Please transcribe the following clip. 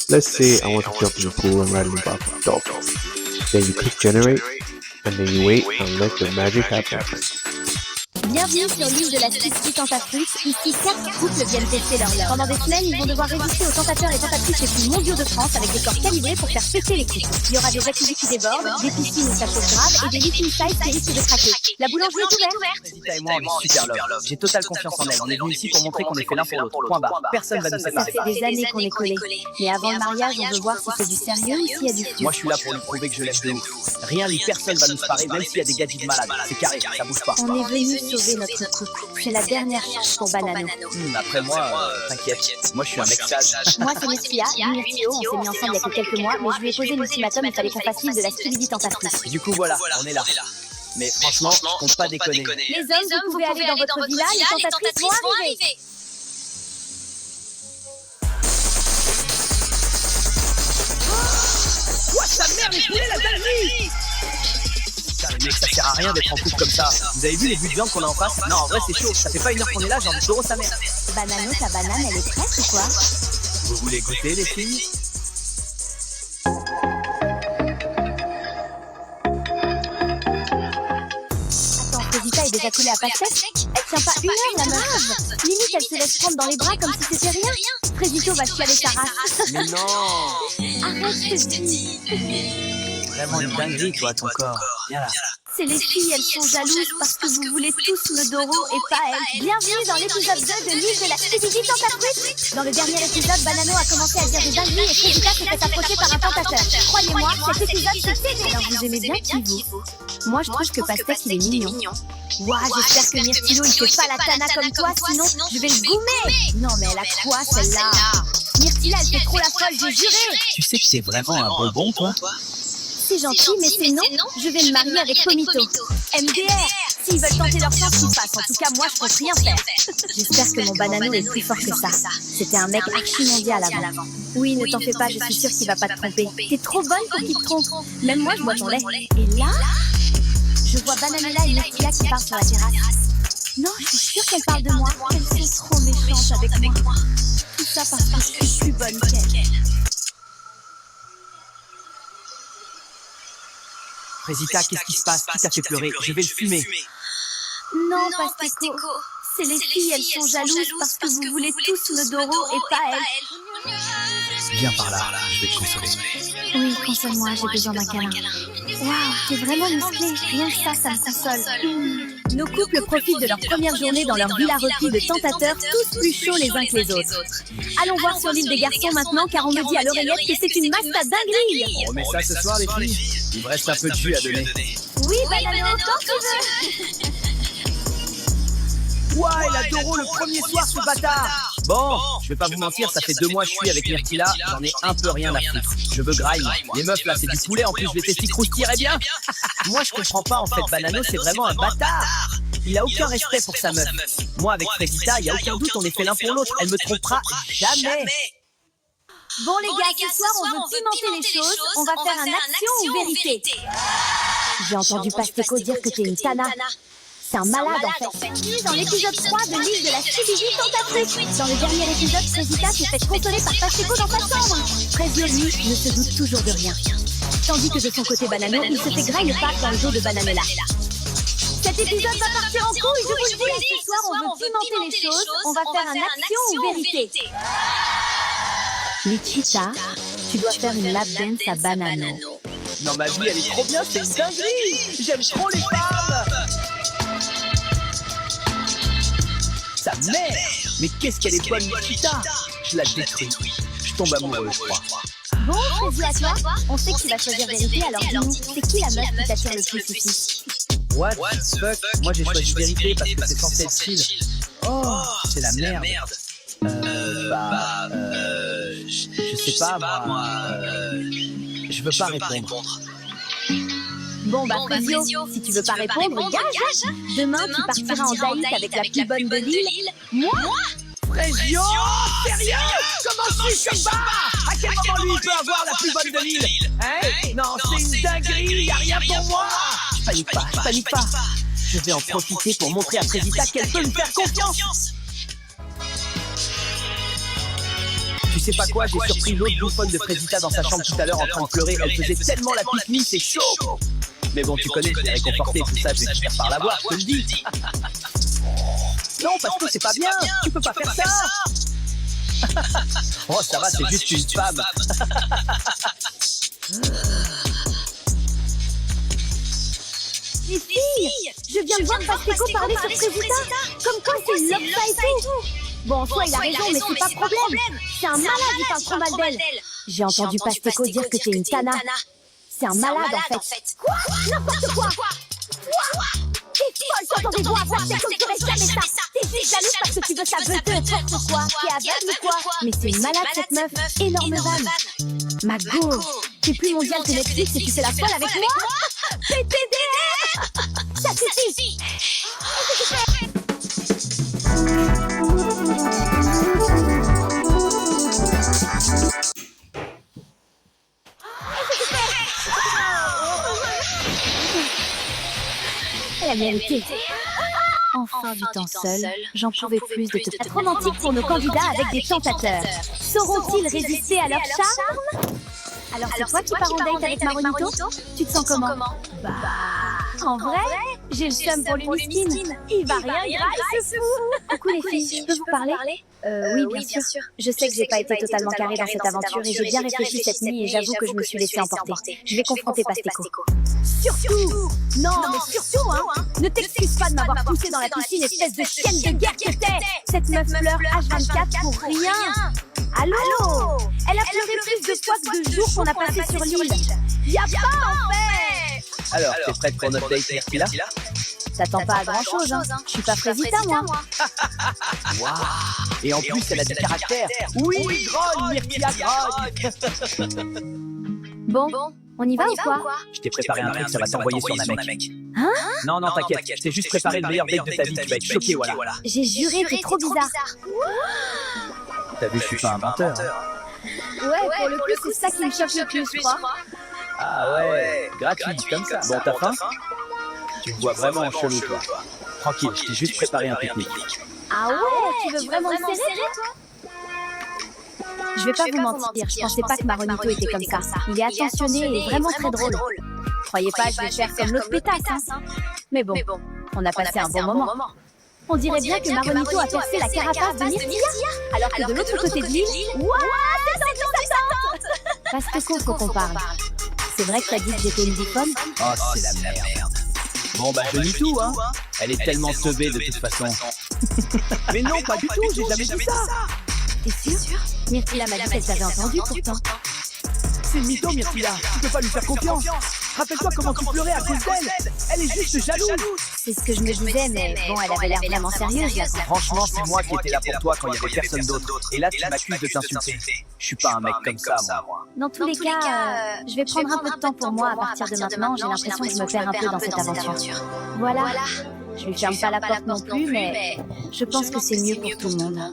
Let's say I want to jump in the pool and ride in the back of dolphins. Then you click generate, and then you wait and let the magic happen. Bienvenue sur l'île de la Stupidité Tentatrix. Ici, 4 couples viennent tester leur leurre. Pendant des semaines, ils vont devoir résister aux tentateurs et tentatrices les plus mondiaux de France avec des corps calibrés pour faire péter les couples. Il y aura des accusés qui débordent, des piscines où ça chauffe grave et des meeting sites qui risquent de craquer. La boulangerie est ouverte. Rosita et moi, on est super love. J'ai totale confiance en elle. On est venus ici pour montrer qu'on est fait l'un pour l'autre. Point barre. Personne va nous Ça séparer. fait des années qu'on est collés. Mais avant le mariage, on veut voir si c'est du sérieux ou s'il y a du futur. Moi, je suis là pour lui prouver que je l'aime de ouf. Rien ni personne va nous séparer, même s'il y a des gadgets malades. C'est carré, ça bouge pas. On est venu sauver notre couple. C'est la dernière chance pour Banano. Après moi, t'inquiète. Moi, je suis un mec sage. Moi, c'est Myrtilla, Myrtio, on s'est mis ensemble il y a que quelques mois, mais je lui ai posé l'ultimatum, il fallait qu'on fasse l'île de la Stupidité Tentatrice. Du coup, voilà, on est là. Mais franchement, je compte pas déconner. Les hommes, vous pouvez aller dans votre villa, les tentatrices vont arriver. Quoi, sa mère, les poulets, la dinguerie! Putain, les mecs, ça sert à rien d'être en couple comme ça. Vous avez vu les buts de viande qu'on a en face? Non, en vrai, c'est chaud. Ça fait pas une heure qu'on est là, j'ai envie de taureau sa mère. Banano, ta banane, elle est prête ou quoi? Vous voulez goûter, les filles? Attends, Rosita est déjà collée à pastèque? Elle tient pas une heure, la meuf. Limite, elle se laisse prendre dans les bras comme si c'était rien. Frédito va chialer sa race. Mais non! Arrête, je te dis. Vraiment une dinguerie, toi, ton corps. Viens là. C'est les filles, elles sont jalouses parce que vous voulez tous le Doro et pas elles. Bienvenue dans l'épisode 2 de l'île de la Stupidité Tentatrice. Dans le dernier épisode, Banano a commencé à dire des dingueries et Fredita s'est fait approcher par un tentateur. Croyez-moi, cet épisode c'est terrible. Alors vous aimez bien qui vous? Moi je trouve que Pastèque il est mignon. Ouah, j'espère que Myrtilo il fait pas la tana comme toi, sinon je vais le goumer. Non mais elle a quoi celle-là? Myrtilla elle fait trop la folle, j'ai juré. Tu sais que c'est vraiment un bonbon, toi? C'est gentil, mais c'est non. Je vais me marier avec Comito. MDR. S'ils veulent tenter leur chance, qu'ils fassent. En tout cas, moi, je compte rien faire. J'espère que mon Banano est plus fort que ça. C'était un mec archi-mondial avant. Oui, ne t'en fais pas, je suis sûre qu'il va pas te tromper. T'es trop bonne pour qu'il te trompe. Même moi, je bois ton lait. Et là, je vois Bananella et Myrtilla qui parlent sur la terrasse. Non, je suis sûre qu'elle parle de moi. Elles sont trop méchantes avec moi. Tout ça parce que je suis plus bonne qu'elle. Rosita, qu'est-ce qui se passe? Qui t'a fait pleurer? Je vais le fumer. Non, Pasteco. C'est les filles, elles sont jalouses parce que vous voulez tous le Doro et pas elles. Viens par là, je vais te consoler. Oui, console-moi, j'ai besoin d'un câlin. Waouh, t'es vraiment musclé. Rien que ça me console. Nos couples profitent de leur première journée dans leur villa replie de tentateurs, tous plus chauds les uns que les autres. Allons voir sur l'île des garçons maintenant, car on me dit à l'oreillette que c'est une masse à dinguerie. On remet ça ce soir, les filles? Il me reste un peu de jus à donner. Oui, Banano, quand tu veux. Ouah, il a Doro le premier soir, ce bâtard! Bon, je vais pas vous mentir, ça fait 2 mois que je suis avec Myrtilla, j'en ai un peu rien à foutre. Je veux grime. Les meufs là, c'est du poulet, en plus je vais tester croustillerait bien. Moi, je comprends pas, en fait, Banano, c'est vraiment un bâtard. Il a aucun respect pour sa meuf. Moi, avec Fredita, il y a aucun doute, on est fait l'un pour l'autre. Elle me trompera jamais. Bon les gars, ce soir on veut pimenter les choses, on va faire un action ou vérité. J'ai entendu Pasteco dire que t'es une tana. C'est un malade en fait. Dans l'épisode 3 de l'île de la Stupidité Tentatrice. Dans le dernier épisode, Fredita s'est fait consoler par Pasteco dans sa chambre. Frezio, lui, ne se doute toujours de rien. Tandis que de son côté Banano, il se fait grailler le pack dans le dos de Bananella. Cet épisode va partir en couille, je vous le dis. Ce soir on veut pimenter les choses, on va faire un action ou vérité. Lichita, tu dois faire une lap dance à Banano. Non, ma vie, elle est trop bien, c'est une dinguerie. J'aime trop les femmes. Sa mère. Mais qu'est-ce qu'elle est bonne, Lichita. Je la détruis. Je tombe amoureux, je crois. Bon, Freddy, à toi. On sait que tu vas choisir vérité, alors dis-nous, c'est qui la meuf qui t'attire le plus ici? What the fuck? Moi, j'ai choisi vérité parce que c'est censé être chill. Oh, c'est la merde. Je sais pas, moi. Je veux pas répondre. Bon, Frezio, si tu veux pas répondre, gage. Demain, tu partiras en date avec la plus bonne de l'île. Moi? Frezio, sérieux? Comment je suis comme ça? À quel moment lui il peut avoir la plus bonne de l'île? Hein? Non, c'est une dinguerie, y'a rien pour moi. Je panique pas. Je vais en profiter pour montrer à Fredita qu'elle peut me faire confiance. Tu sais pas quoi, j'ai surpris l'autre bouffonne de Frédita dans sa chambre tout à l'heure en train de pleurer. Elle faisait tellement la pique-nique, c'est chaud. Mais bon, tu connais, je l'ai réconforté, tout ça, je vais finir par la voir, je te le dis. Non, parce que c'est pas bien, tu peux pas faire ça. Oh, ça va, c'est juste une femme. Les filles, je viens de voir Pastéco parler sur Frézita. Comme quoi c'est une love et tout. Bon, soit il a raison, mais c'est pas problème. C'est un malade, il parle trop mal d'elle. J'ai entendu Pastéco dire que t'es une tana. C'est un malade en fait. Quoi? N'importe quoi. T'es folle quand on voit Pastéco ne ferait jamais ça. T'es juste jalouse parce que tu veux sa beuteuse, n'importe quoi. T'es aveugle ou quoi? Mais c'est une malade cette meuf, énorme vanne. Ma go, t'es plus mondial que Netflix et tu fais la folle avec moi? PTDR! Ça suffit! Elle a mérité. Enfin du temps seul, j'en pouvais plus de te être romantique pour nos candidats avec des tentateurs. Sauront-ils résister à leur charme? Alors c'est toi qui pars en date avec Maronito? Tu te sens comment? Bah... En vrai, j'ai le seum pour l'Uniskin. Il va rien grave, ce fou. Coucou les filles, je peux vous parler? Oui, bien sûr. Je sais que j'ai pas été totalement carrée dans cette aventure et j'ai bien réfléchi cette nuit et j'avoue que je me suis laissée emporter. Je vais confronter Pastéco. Surtout! Non, mais surtout, hein! Ne t'excuse pas de m'avoir poussée dans la piscine, espèce de chienne de guerre que t'es! Cette meuf pleure H24 pour rien! Allô? Elle a pleuré plus de fois que de jours qu'on a passé sur l'île. Y'a pas en fait! Alors, t'es prête pour notre date, Myrtilla? T'attends pas à grand chose, hein. Je suis pas Frézita, moi. Waouh! Et en plus, elle a du caractère. Oui, grogne, Myrtilla, grogne! Bon, on y va ou quoi? Je t'ai préparé un truc, ça va t'envoyer sur ma mec. Hein? Non, t'inquiète, je t'ai juste préparé le meilleur date de ta vie, tu vas être choqué, voilà. J'ai juré, t'es trop bizarre. T'as vu, je suis pas un menteur. Ouais, pour le coup, c'est ça qui me choque le plus, je crois. Ah ouais, gratuit, comme ça. Bon, t'as faim? Tu me vois vraiment chelou, toi. Tranquille, je t'ai juste préparé un pique-nique. Ah ouais, tu veux vraiment me serrer, toi? Je vais pas vous mentir, je pensais pas que Maronito était comme ça. Il est attentionné et vraiment très drôle. Croyez pas que je vais faire comme l'autre pétasse, hein. Mais bon, on a passé un bon moment. On dirait bien que Maronito a percé la carapace de Myrtilla, alors que de l'autre côté de l'île, ouah, c'est tendu, ça tente. Pastéco, faut qu'on parle. C'est vrai que t'as dit que j'étais une bifonne? Oh, c'est la merde. Bon, bah, je nie tout, hein. Elle est tellement teubée de toute façon. Mais non, pas du tout, j'ai jamais dit ça. T'es sûr? Myrtilla m'a dit qu'elle t'avait entendu pourtant. C'est une mytho, Myrtilla. Tu peux pas lui faire confiance. Rappelle-toi comment tu pleurais à cause d'elle. Elle est juste jalouse. C'est ce que je me disais, mais bon, elle avait l'air vraiment sérieuse là. Franchement, c'est moi qui étais là pour toi quand il y avait personne d'autre. Et là, tu m'accuses de t'insulter. Je suis pas un mec comme ça, moi. Dans tous les cas, je vais prendre un peu de temps pour moi à partir de maintenant. J'ai l'impression que je me perds un peu dans cette aventure. Voilà. Je lui ferme pas la porte non plus, mais je pense que c'est mieux pour tout le monde.